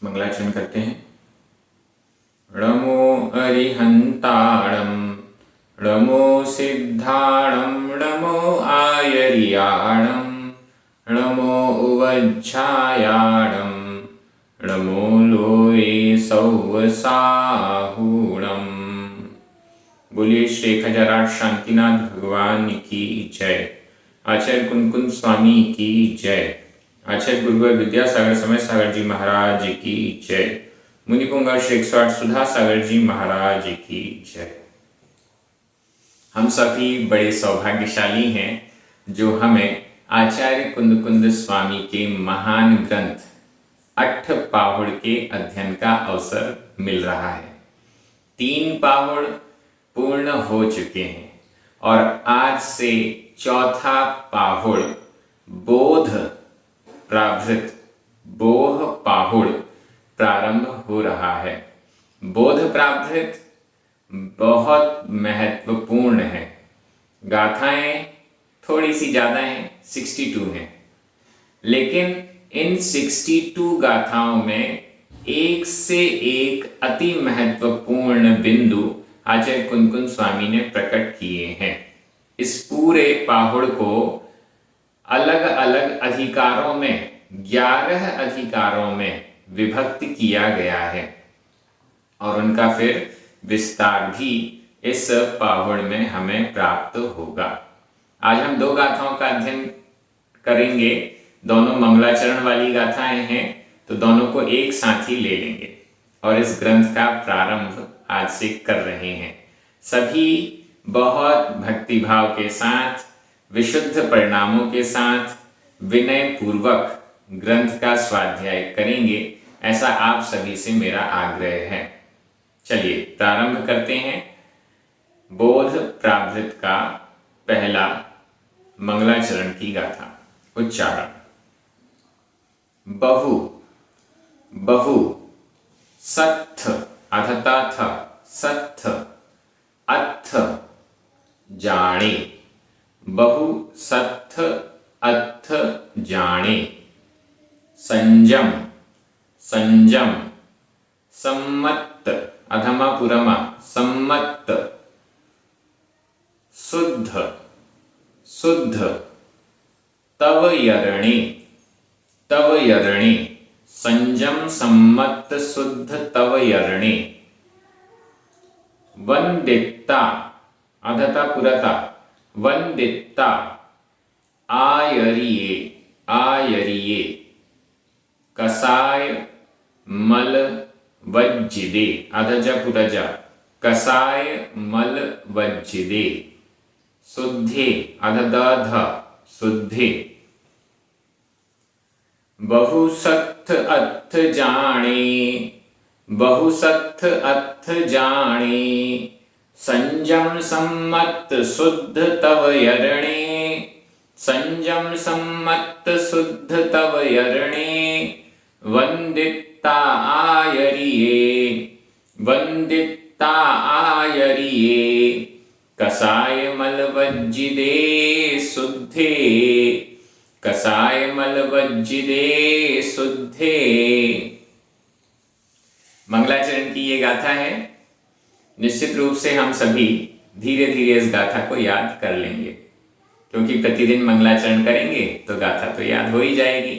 मंगलाचरण करते हैं। णमो अरिहंताणं णमो सिद्धाणं णमो आयर्याणं णमो उवज्झायाणं णमो लोये सौवसाहूणम्। बोलिए श्री 1008 शांतिनाथ भगवान की जय। आचार्य कुनकुन स्वामी की जय। आचार्य गुरुवर विद्यासागर समय सागर जी महाराज की जय। मुनिपुंगा श्री 108 सुधा सागर जी महाराज की जय। हम सभी बड़े सौभाग्यशाली हैं जो हमें आचार्य कुंद स्वामी के महान ग्रंथ अट्ठपाहुड़ के अध्ययन का अवसर मिल रहा है। 3 पाहुड़ पूर्ण हो चुके हैं और आज से चौथा पाहुड़ बोध प्राभृत बोह पाहुड़ प्रारंभ हो रहा है। बोध प्राभृत बहुत महत्वपूर्ण है। गाथाएं थोड़ी सी ज्यादा हैं, 62 हैं, लेकिन इन 62 गाथाओं में एक से एक अति महत्वपूर्ण बिंदु आचार्य कुनकुन स्वामी ने प्रकट किए हैं। इस पूरे पाहुड़ को अलग अलग अधिकारों में 11 अधिकारों में विभक्त किया गया है और उनका फिर विस्तार भी इस पाहुड़ में हमें प्राप्त होगा। आज हम 2 गाथाओं का अध्ययन करेंगे। दोनों मंगलाचरण वाली गाथाएं हैं, तो दोनों को एक साथ ही ले लेंगे और इस ग्रंथ का प्रारंभ आज से कर रहे हैं। सभी बहुत भक्तिभाव के साथ, विशुद्ध परिणामों के साथ, विनय पूर्वक ग्रंथ का स्वाध्याय करेंगे, ऐसा आप सभी से मेरा आग्रह है। चलिए प्रारंभ करते हैं। बोध प्राभृत का पहला मंगलाचरण की गाथा। उच्चारण। बहु बहु सत्थ अथता थ सत्थ अथ जाने। बहु सत्थ अथ जाने। संजम संजम सम्मत अधमा पुरमा सम्मत। शुद्ध शुद्ध तव यरणे तव यरणे। संजम सम्मत शुद्ध तव यरणे। वंदिता अधता पुरता वंदिता आयरिये आयरिये। कसाय मल वज्जिदे अधजा पुरजा कसाय मल वज्जिदे। शुद्धे अधदध शुद्धे। बहुसत्थ अथ जाने बहुसत्थ अथ जाने। संजम सम्मत शुद्ध तव यरणे। संजम सम्मत शुद्ध तव यरणे। वंदिता आयरिये वंदिता आयरिये। कसाय मलवज्जिदे शुद्धे कसाय मलवज्जिदे शुद्धे। मंगलाचरण की ये गाथा है। निश्चित रूप से हम सभी धीरे धीरे इस गाथा को याद कर लेंगे, क्योंकि प्रतिदिन मंगलाचरण करेंगे तो गाथा तो याद हो ही जाएगी।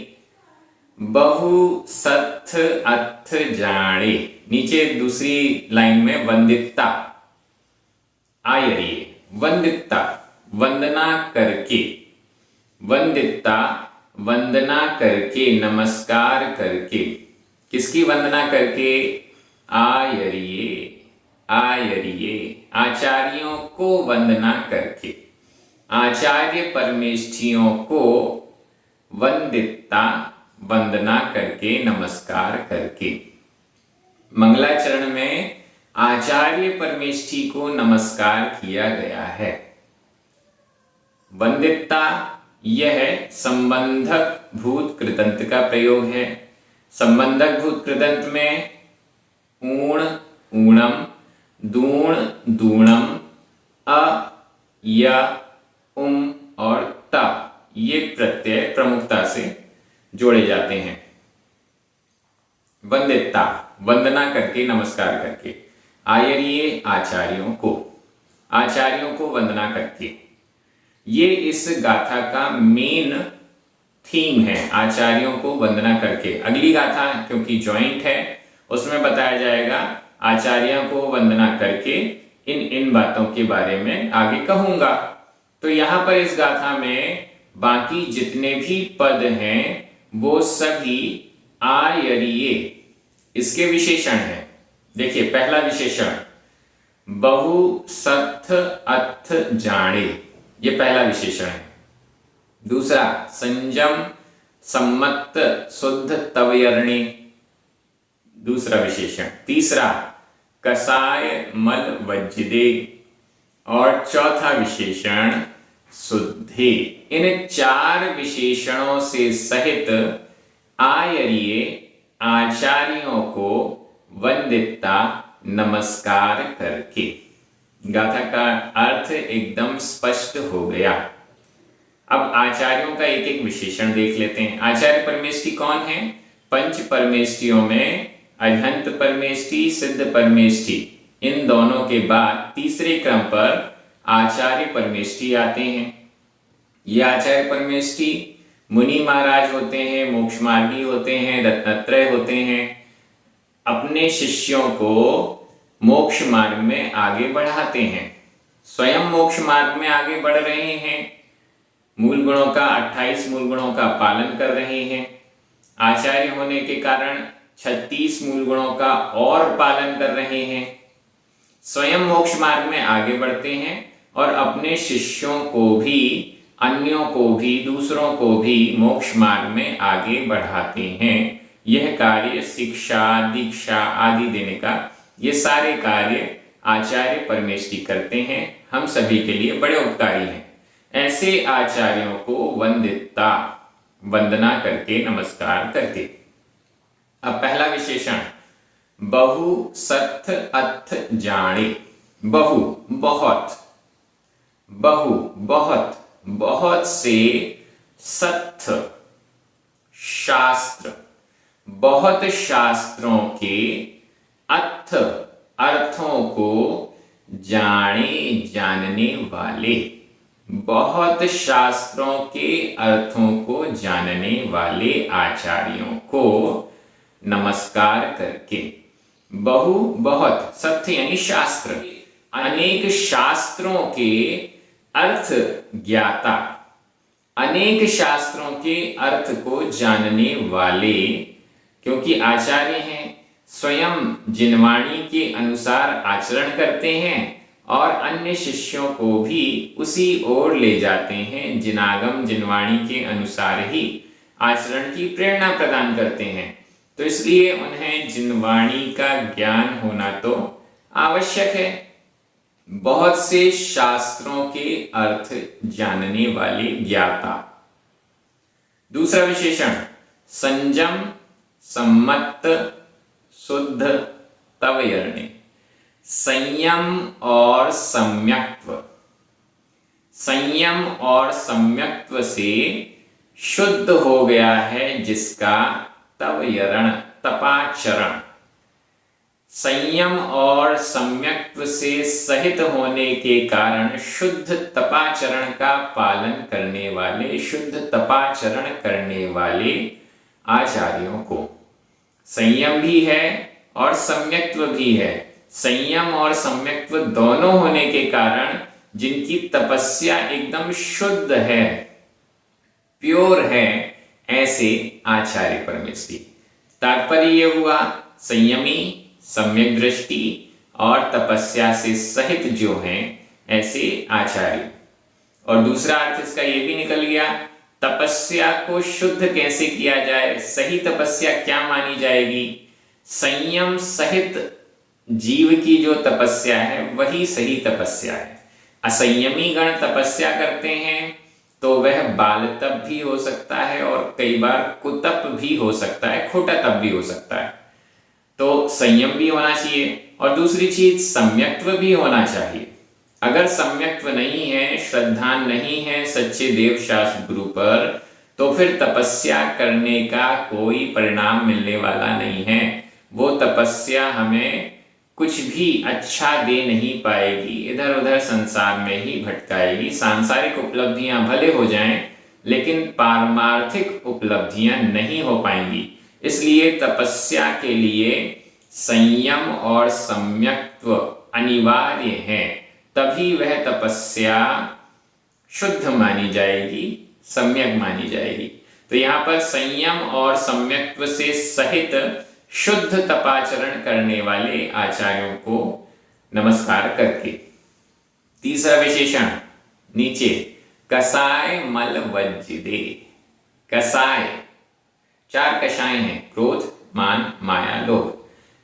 बहु सत्थ अथ जाने। नीचे दूसरी लाइन में वंदिता आयरिये। वंदिता वंदना करके। वंदिता वंदना करके, नमस्कार करके। किसकी वंदना करके? आयरिये आयरिये। आचार्यों को वंदना करके, आचार्य परमेष्ठियों को वंदिता वंदना करके, नमस्कार करके। मंगलाचरण में आचार्य परमेष्ठी को नमस्कार किया गया है। वंदिता यह संबंधक भूत कृदंत का प्रयोग है। संबंधक भूत कृदंत में ऊण ऊणम, दूण दूणम, अ य और ता ये प्रत्यय प्रमुखता से जोड़े जाते हैं। वंदिता, वंदना करके, नमस्कार करके। आयरिये, आचार्यों को, आचार्यों को वंदना करके। ये इस गाथा का मेन थीम है, आचार्यों को वंदना करके। अगली गाथा क्योंकि जॉइंट है, उसमें बताया जाएगा आचार्यों को वंदना करके इन इन बातों के बारे में आगे कहूंगा। तो यहां पर इस गाथा में बाकी जितने भी पद हैं वो सभी आयरिये इसके विशेषण हैं। देखिए, पहला विशेषण बहु सत्थ अथ जाने, ये पहला विशेषण है। दूसरा संयम सम्मत शुद्ध तवयर्णे, दूसरा विशेषण। तीसरा कसाय मल वज्जिदे, और चौथा विशेषण शुद्धे। इन चार विशेषणों से सहित आयरिये आचार्यों को वंदिता, नमस्कार करके। गाथा का अर्थ एकदम स्पष्ट हो गया। अब आचार्यों का एक एक विशेषण देख लेते हैं। आचार्य परमेष्टि कौन है? पंच परमेष्टियों में अरिहंत परमेष्टि, सिद्ध परमेष्टि, इन दोनों के बाद तीसरे क्रम पर आचार्य परमेष्टि आते हैं। ये आचार्य परमेष्टि मुनि महाराज होते हैं, मोक्ष मार्गी होते हैं, रत्नत्रय होते हैं, अपने शिष्यों को मोक्ष मार्ग में आगे बढ़ाते हैं। स्वयं मोक्ष मार्ग में आगे बढ़ रहे हैं, मूल गुणों का 28 मूल गुणों का पालन कर रहे हैं। आचार्य होने के कारण 36 मूल गुणों का और पालन कर रहे हैं। स्वयं मोक्ष मार्ग में आगे बढ़ते हैं और अपने शिष्यों को भी, अन्यों को भी, दूसरों को भी मोक्ष मार्ग में आगे बढ़ाते हैं। यह कार्य शिक्षा, दीक्षा आदि देने का, ये सारे कार्य आचार्य परमेष्टि करते हैं, हम सभी के लिए बड़े उपकारी हैं। ऐसे आचार्यों को वंदिता, वंदना करके, नमस्कार करके। अब पहला विशेषण बहु सत्थ अथ जाने। बहु बहुत, बहु बहुत, बहुत से, सत्थ शास्त्र, बहुत शास्त्रों के, अथ अर्थों को, जाने जानने वाले, बहुत शास्त्रों के अर्थों को जानने वाले आचार्यों को नमस्कार करके। बहु बहुत, सत्य यानी शास्त्र, अनेक शास्त्रों के अर्थ ज्ञाता, अनेक शास्त्रों के अर्थ को जानने वाले, क्योंकि आचार्य हैं, स्वयं जिनवाणी के अनुसार आचरण करते हैं और अन्य शिष्यों को भी उसी ओर ले जाते हैं, जिनागम जिनवाणी के अनुसार ही आचरण की प्रेरणा प्रदान करते हैं। तो इसलिए उन्हें जिनवाणी का ज्ञान होना तो आवश्यक है। बहुत से शास्त्रों के अर्थ जानने वाले ज्ञाता। दूसरा विशेषण संयम सम्मत शुद्ध तवयर्णे। संयम और सम्यक्त्व, संयम और सम्यक्त्व से शुद्ध हो गया है जिसका तवयरण, तपाचरण। संयम और सम्यक्त्व से सहित होने के कारण शुद्ध तपाचरण का पालन करने वाले, शुद्ध तपाचरण करने वाले आचार्यों को। संयम भी है और सम्यक्त्व भी है। संयम और सम्यक्त्व दोनों होने के कारण जिनकी तपस्या एकदम शुद्ध है, प्योर है, ऐसे आचार्य परमेष्टि। तात्पर्य यह हुआ संयमी, सम्यक दृष्टि और तपस्या से सहित जो हैं ऐसे आचार्य। और दूसरा अर्थ इसका यह भी निकल गया, तपस्या को शुद्ध कैसे किया जाए, सही तपस्या क्या मानी जाएगी। संयम सहित जीव की जो तपस्या है वही सही तपस्या है। असंयमी गण तपस्या करते हैं तो वह बाल तप भी हो सकता है और कई बार कुतप भी हो सकता है, खोटा तप भी हो सकता है। तो संयम भी होना चाहिए और दूसरी चीज सम्यक्त्व भी होना चाहिए। अगर सम्यक्त्व नहीं है, श्रद्धा नहीं है सच्चे देव शास्त्र गुरु पर, तो फिर तपस्या करने का कोई परिणाम मिलने वाला नहीं है। वो तपस्या हमें कुछ भी अच्छा दे नहीं पाएगी, इधर उधर संसार में ही भटकाएगी। सांसारिक उपलब्धियां भले हो जाएं, लेकिन पारमार्थिक उपलब्धियां नहीं हो पाएंगी। इसलिए तपस्या के लिए संयम और सम्यक्त्व अनिवार्य है, तभी वह तपस्या शुद्ध मानी जाएगी, सम्यक मानी जाएगी। तो यहाँ पर संयम और सम्यक्त्व से सहित शुद्ध तपाचरण करने वाले आचार्यों को नमस्कार करके। तीसरा विशेषण नीचे, कसाय मल वज्जिदे। कसाय, 4 कषाय हैं, क्रोध, मान, माया, लोभ।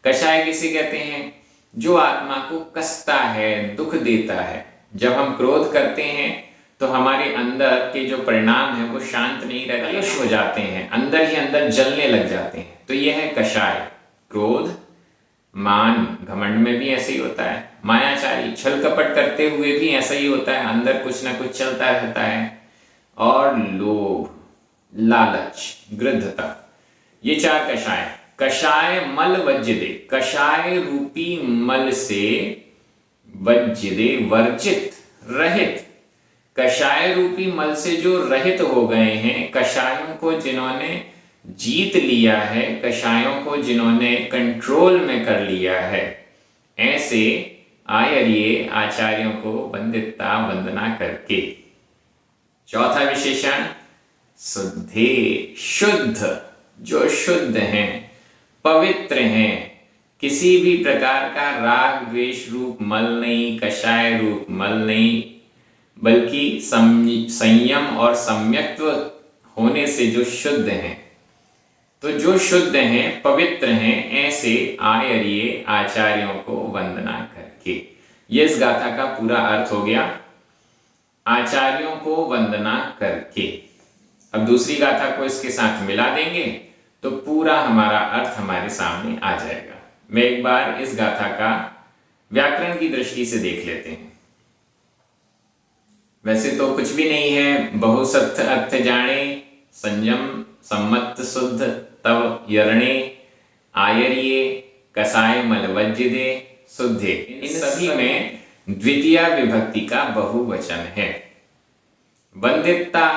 कषाय किसे कहते हैं? जो आत्मा को कसता है, दुख देता है। जब हम क्रोध करते हैं तो हमारे अंदर के जो परिणाम है वो शांत नहीं रहते, कलुष हो जाते हैं, अंदर ही अंदर जलने लग जाते हैं। तो यह है कषाय। क्रोध, मान, घमंड में भी ऐसे ही होता है। मायाचारी, छल कपट करते हुए भी ऐसा ही होता है, अंदर कुछ ना कुछ चलता रहता है। और लोभ, लालच, गृद्धता, ये 4 कषाय। कषाय मल वज्जिदे, कषाय रूपी मल से वज्जिदे वर्जित, रहित। कषाय रूपी मल से जो रहित हो गए हैं, कषायों को जिन्होंने जीत लिया है, कषायों को जिन्होंने कंट्रोल में कर लिया है, ऐसे आर्य आचार्यों को वंदिता वंदना करके। चौथा विशेषण शुद्धे, शुद्ध, जो शुद्ध हैं, पवित्र हैं, किसी भी प्रकार का राग द्वेष रूप मल नहीं, कषाय रूप मल नहीं, बल्कि संयम और सम्यक्त्व होने से जो शुद्ध हैं। तो जो शुद्ध हैं, पवित्र हैं, ऐसे आर्य आचार्यों को वंदना करके। ये इस गाथा का पूरा अर्थ हो गया, आचार्यों को वंदना करके। अब दूसरी गाथा को इसके साथ मिला देंगे तो पूरा हमारा अर्थ हमारे सामने आ जाएगा। मैं एक बार इस गाथा का व्याकरण की दृष्टि से देख लेते हैं। वैसे तो कुछ भी नहीं है, बहुसत्थ अर्थ जाने, संयम सम्मत शुद्ध तव यरणे, आयर्ये कसाय मल वज्जिदे शुद्धे। इन सभी में द्वितीय विभक्ति का बहुवचन है। वंदिता,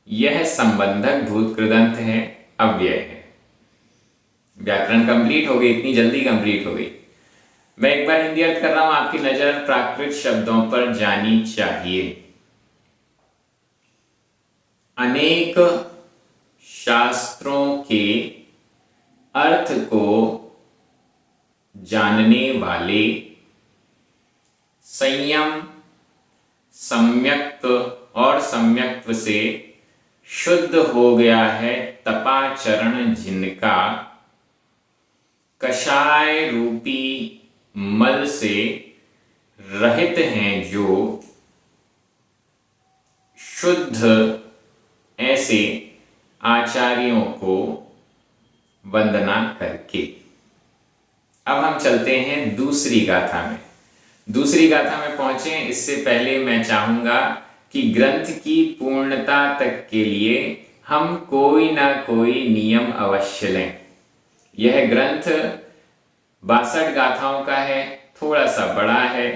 यह संबंधक भूत कृदंत है, अव्यय है। व्याकरण कंप्लीट हो गई, इतनी जल्दी कंप्लीट हो गई। मैं एक बार हिंदी अर्थ कर रहा हूं, आपकी नजर प्राकृत शब्दों पर जानी चाहिए। अनेक शास्त्रों के अर्थ को जानने वाले, संयम, सम्यक्त्व और सम्यक्त्व से शुद्ध हो गया है तपाचरण जिनका, कषाय रूपी मल से रहित हैं जो शुद्ध, ऐसे आचार्यों को वंदना करके। अब हम चलते हैं दूसरी गाथा में। दूसरी गाथा में पहुंचे इससे पहले मैं चाहूंगा कि ग्रंथ की पूर्णता तक के लिए हम कोई ना कोई नियम अवश्य लें। यह ग्रंथ 62 गाथाओं का है, थोड़ा सा बड़ा है।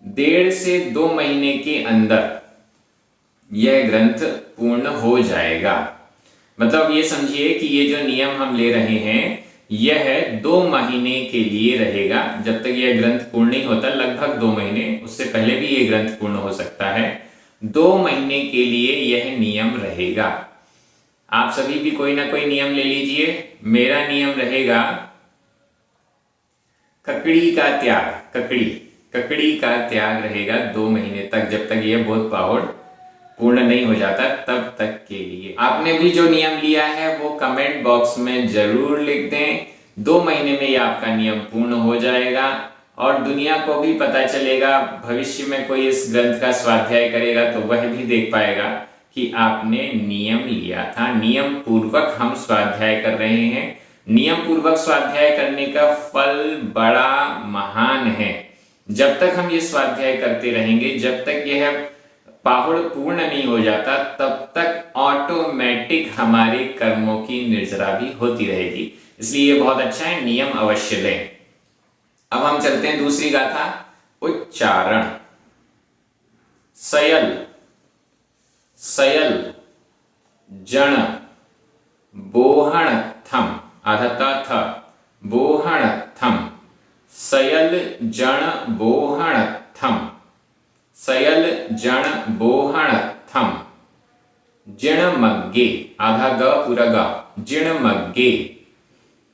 1.5 से 2 महीने के अंदर यह ग्रंथ पूर्ण हो जाएगा। मतलब ये समझिए कि ये जो नियम हम ले रहे हैं यह 2 महीने के लिए रहेगा। जब तक यह ग्रंथ पूर्ण नहीं होता, लगभग 2 महीने, उससे पहले भी यह ग्रंथ पूर्ण हो सकता है। 2 महीने के लिए यह नियम रहेगा। आप सभी भी कोई ना कोई नियम ले लीजिए। मेरा नियम रहेगा ककड़ी का त्याग, ककड़ी का त्याग रहेगा 2 महीने तक, जब तक यह बोध पाहुड़ पूर्ण नहीं हो जाता तब तक के लिए। आपने भी जो नियम लिया है वो कमेंट बॉक्स में जरूर लिख दें। 2 महीने में ये आपका नियम पूर्ण हो जाएगा और दुनिया को भी पता चलेगा। भविष्य में कोई इस ग्रंथ का स्वाध्याय करेगा तो वह भी देख पाएगा कि आपने नियम लिया था। नियम पूर्वक हम स्वाध्याय कर रहे हैं। नियम पूर्वक स्वाध्याय करने का फल बड़ा महान है। जब तक हम ये स्वाध्याय करते रहेंगे, जब तक यह पाहुड़ पूर्ण नहीं हो जाता तब तक ऑटोमेटिक हमारे कर्मों की निर्जरा भी होती रहेगी। इसलिए ये बहुत अच्छा है, नियम अवश्य लें। अब हम चलते हैं दूसरी गाथा, उच्चारण। सयल, सयल जण बोहण थम, आधा था, बोहण थम, सयल जण बोहण थम, सयल जण बोहण थम, जिण मग्गे, आधा ग पूरा गा, जिण मग्गे,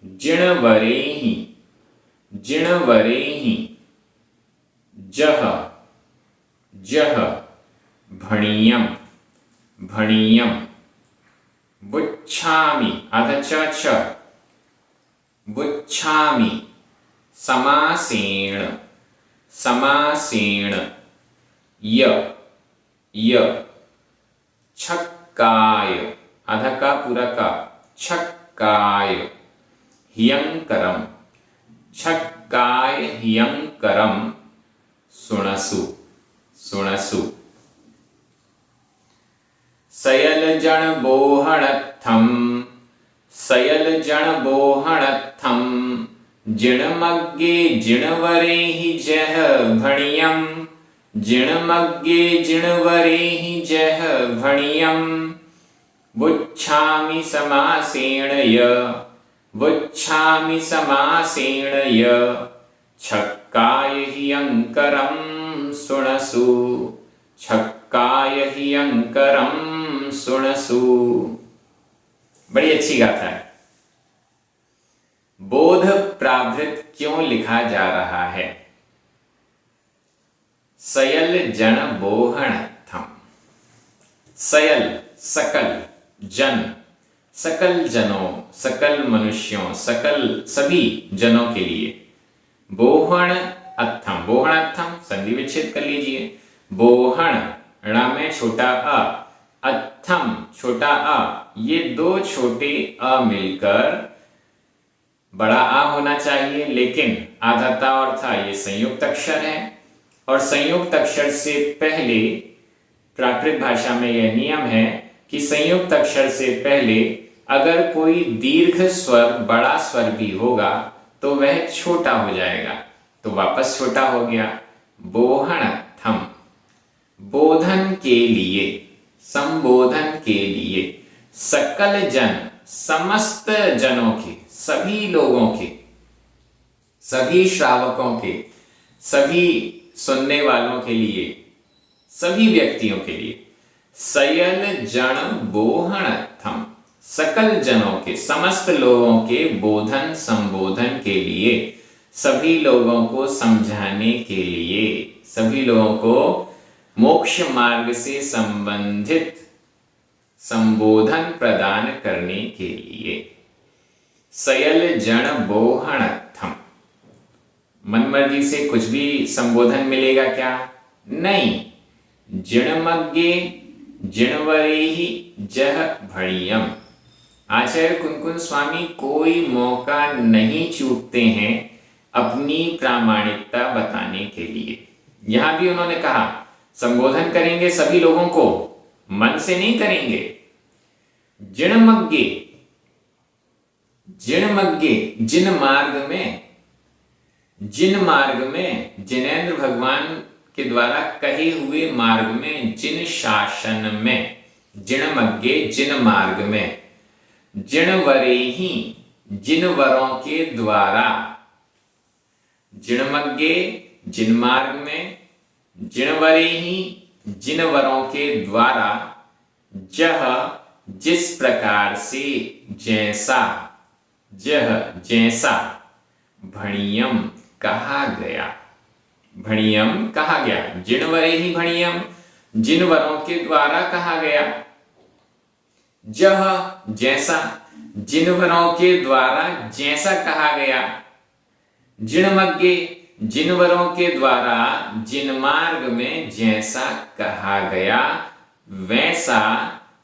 जिण वरेहि, जिण वरेहि, जह, जह भणियम, भणियम, बुच्छामि, आधा छ, बुच्छामि, समासेण, समासेण, य, य, छक्काय, आधा का पूरा का, छक्काय, ह्यंकरम, छक्काय ह्यंकरम, सुणसु, सुणसु, सयल जण बोहणत्थम, सयल जण बोहणत्थम, जिणमग्गे जिणवरेहि जह भणियम, जिणमग्गे जिणवरेहि जह भणियम, बुच्छामि समासेण य, बुच्छामि समासेण य, छक्काय ह्यंकरम सुणसु, छक्काय ह्यंकरम सुणसु। बड़ी अच्छी गाथा है। बोध प्रावृत क्यों लिखा जा रहा है? सयल जन बोहण थम, सयल सकल, जन सकल जनों, सकल मनुष्यों, सकल सभी जनों के लिए, बोहण अत्थम, बोहण अत्थम संधि विच्छेद कर लीजिए, बोहण ण में छोटा अ, अत्थम छोटा अ, ये दो छोटे अ मिलकर बड़ा आ होना चाहिए, लेकिन आधा ता और था ये संयुक्त अक्षर है, और संयुक्त अक्षर से पहले प्राकृत भाषा में यह नियम है कि संयुक्त अक्षर से पहले अगर कोई दीर्घ स्वर बड़ा स्वर भी होगा तो वह छोटा हो जाएगा, तो वापस छोटा हो गया। बोहण थम, बोधन के लिए, संबोधन के लिए, सकल जन समस्त जनों के, सभी लोगों के, सभी श्रावकों के, सभी सुनने वालों के लिए, सभी व्यक्तियों के लिए, सयल जन बोहण थम, सकल जनों के, समस्त लोगों के बोधन संबोधन के लिए, सभी लोगों को समझाने के लिए, सभी लोगों को मोक्ष मार्ग से संबंधित संबोधन प्रदान करने के लिए। सयल जन बोहण थम, मनमर्जी से कुछ भी संबोधन मिलेगा क्या? नहीं। जिणमग्गे जिणवरेहि जह भणियम, आचार्य कुनकुन स्वामी कोई मौका नहीं चूकते हैं अपनी प्रामाणिकता बताने के लिए। यहां भी उन्होंने कहा संबोधन करेंगे सभी लोगों को, मन से नहीं करेंगे। जिणमग्गे, जिणमग्गे जिन मार्ग में, जिन मार्ग में, जिनेंद्र भगवान के द्वारा कहे हुए मार्ग में, जिन शासन में, जिणमग्गे जिन मार्ग में, जिणवरेहि जिन वरों के द्वारा, जिणमग्गे जिन मार्ग में, जिणवरेहि जिन वरों के द्वारा, जह जिस प्रकार से, जैसा, जह जैसा, भणियम कहा गया, भणियम कहा गया, जिणवरेहि भणियम जिन वरों के द्वारा कहा गया, जह जैसा, जिन वरों के द्वारा जैसा कहा गया, जिणमग्गे जिन वरों के द्वारा जिन मार्ग में जैसा कहा गया वैसा,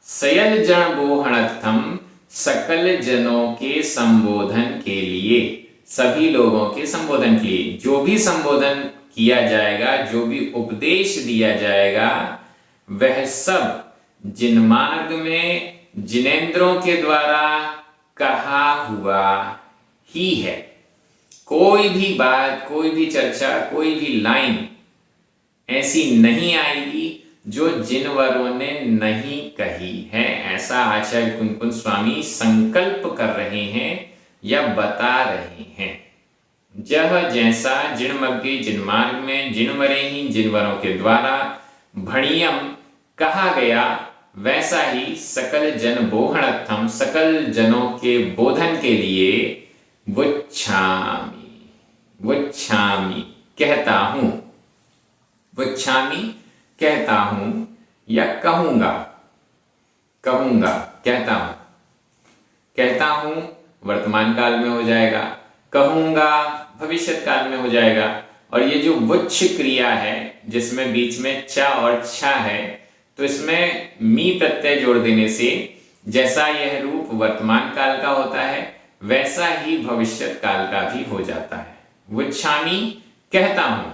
सयल जन बोहणत्थम सकल जनों के संबोधन के लिए, सभी लोगों के संबोधन के लिए, जो भी संबोधन किया जाएगा, जो भी उपदेश दिया जाएगा वह सब जिनमार्ग में जिनेंद्रों के द्वारा कहा हुआ ही है। कोई भी बात, कोई भी चर्चा, कोई भी लाइन ऐसी नहीं आएगी जो जिनवरों ने नहीं कही है, ऐसा आचार्य कुनकुन स्वामी संकल्प कर रहे हैं या बता रहे हैं। जह जैसा जिनमग्गे जिनमार्ग में जिनवरे ही जिनवरों के द्वारा भणियम कहा गया, वैसा ही सकल जन बोहणर्थम, सकल जनों के बोधन के लिए वुच्छामि, वुच्छामि कहता हूं, वुच्छामि कहता हूं या कहूंगा, कहूंगा, कहता हूं, कहता हूं वर्तमान काल में हो जाएगा, कहूंगा भविष्य काल में हो जाएगा। और ये जो वुच्छ क्रिया है जिसमें बीच में च और छ है, तो इसमें मी प्रत्यय जोड़ देने से जैसा यह रूप वर्तमान काल का होता है वैसा ही भविष्य काल का भी हो जाता है। वुच्छामि कहता हूं,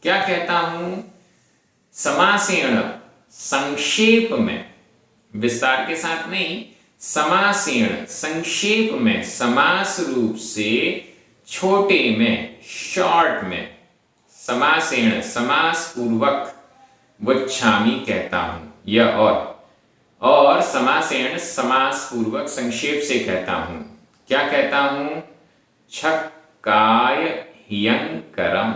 क्या कहता हूं? समासेण, संक्षेप में, विस्तार के साथ नहीं, समासेण संक्षेप में, समास रूप से छोटे में, शॉर्ट में, समासेण समास पूर्वक वुच्छामि कहता हूं। यह और समासेण समास पूर्वक संक्षेप से कहता हूं। क्या कहता हूं? छक्काय हियंकरम,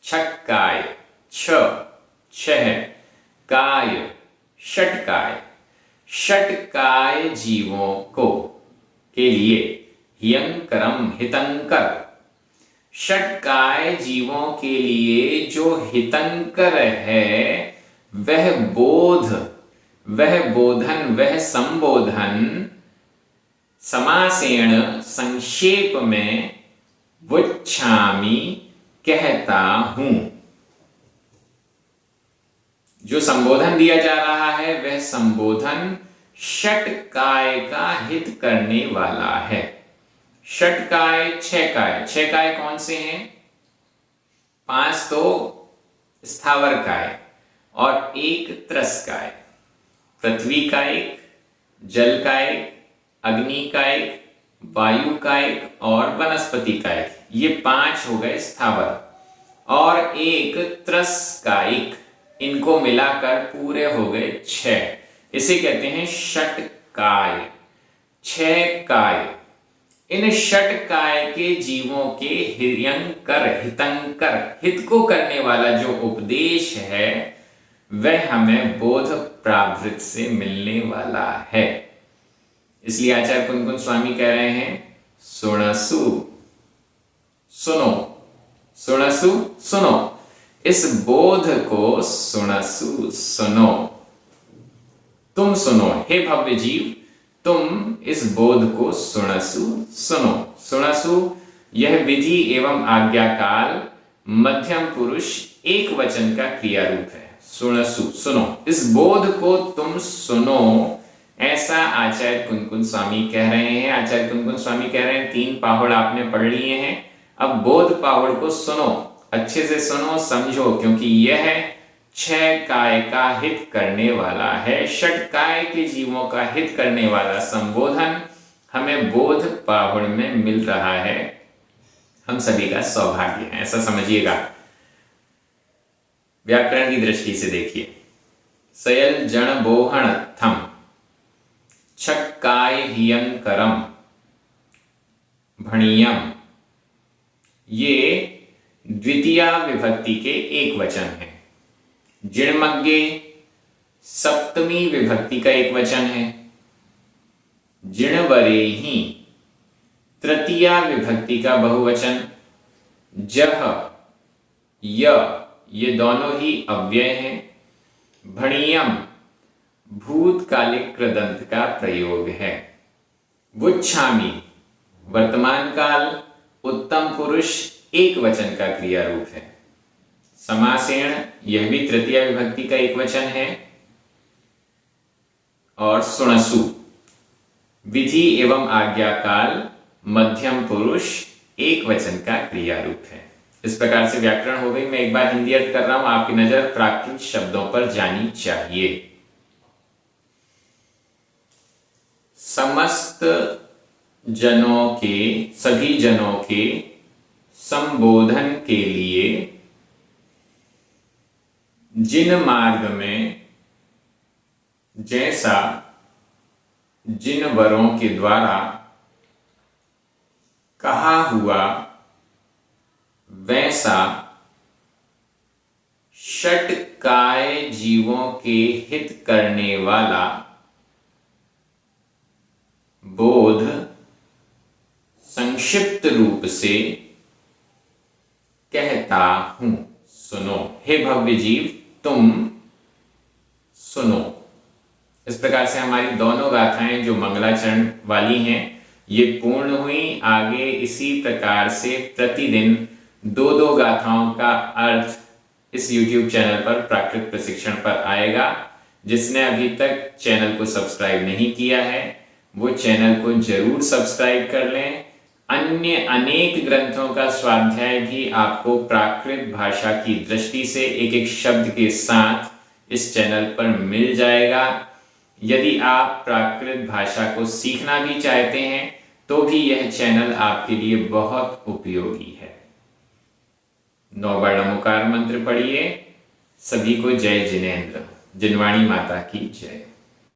छक्काय, छह, काय षटकाय, षटकाय जीवों को के लिए, हियंकरम हितंकर, षटकाय जीवों के लिए जो हितंकर है वह बोध, वह बोधन, वह संबोधन समासेण संक्षेप में वुच्छामि कहता हूं। जो संबोधन दिया जा रहा है वह संबोधन षटकाय का हित करने वाला है। षटकाय, छह काय, छह काय कौन से हैं? 5 तो स्थावर काय और 1 त्रस काय, पृथ्वी का 1, जल का 1, अग्नि का 1, वायु का 1 और वनस्पति का 1, ये 5 हो गए स्थावर, और 1 त्रस का 1, इनको मिलाकर पूरे हो गए 6। इसे कहते हैं षटकाय, 6 काय। इन षटकाय के जीवों के हियंकर, हितंकर, हित को करने वाला जो उपदेश है वह हमें बोध प्राभृत से मिलने वाला है। इसलिए आचार्य कुनकुन स्वामी कह रहे हैं सुनसु, सुनो, सुनसु सुनो, इस बोध को सुनसु सुनो, तुम सुनो, हे भव्य जीव तुम इस बोध को सुनसु सुनो। सुनसु यह विधि एवं आज्ञा काल मध्यम पुरुष एक वचन का क्रिया रूप है। सुनसु सुनो, इस बोध को तुम सुनो, ऐसा आचार्य कुनकुन स्वामी कह रहे हैं। आचार्य कुनकुन स्वामी कह रहे हैं 3 पाहुड़ आपने पढ़ लिए हैं, अब बोध पाहुड़ को सुनो, अच्छे से सुनो, समझो, क्योंकि यह 6 काय का हित करने वाला है। षटकाय के जीवों का हित करने वाला संबोधन हमें बोध पाहुड़ में मिल रहा है। हम सभी का सौभाग्य है, ऐसा समझिएगा। व्याकरण की दृष्टि से देखिए, सयल जन बोहण थम, छक्काय हियंकरम, भणियम, ये द्वितीया विभक्ति के एक वचन है। जिणमग्गे सप्तमी विभक्ति का एक वचन है। जिणवरे ही तृतीया विभक्ति का बहुवचन। जह, य, ये दोनों ही अव्यय हैं। भणियम भूतकालिक कृदंत का प्रयोग है। वुच्छामि वर्तमान काल उत्तम पुरुष एक वचन का क्रिया रूप है। समासेण यह भी तृतीय विभक्ति का एक वचन है। और सुनसु विधि एवं आज्ञा काल मध्यम पुरुष एक वचन का क्रिया रूप है। इस प्रकार से व्याकरण हो गई। मैं एक बार हिंदी अर्थ कर रहा हूं, आपकी नजर प्राकृत शब्दों पर जानी चाहिए। समस्त जनों के, सभी जनों के संबोधन के लिए जिन मार्ग में जैसा जिन वरों के द्वारा कहा हुआ वैसा षटकाय जीवों के हित करने वाला बोध संक्षिप्त रूप से कहता हूं। सुनो हे भव्य जीव, तुम सुनो। इस प्रकार से हमारी दोनों गाथाएं जो मंगलाचरण वाली हैं ये पूर्ण हुई। आगे इसी प्रकार से प्रतिदिन 2 गाथाओं का अर्थ इस YouTube चैनल पर प्राकृत प्रशिक्षण पर आएगा। जिसने अभी तक चैनल को सब्सक्राइब नहीं किया है वो चैनल को जरूर सब्सक्राइब कर लें। अन्य अनेक ग्रंथों का स्वाध्याय भी आपको प्राकृत भाषा की दृष्टि से एक एक शब्द के साथ इस चैनल पर मिल जाएगा। यदि आप प्राकृत भाषा को सीखना भी चाहते हैं तो भी यह चैनल आपके लिए बहुत उपयोगी है। 9 वर्णमोकार मंत्र पढ़िए। सभी को जय जिनेन्द्र। जिनवाणी माता की जय।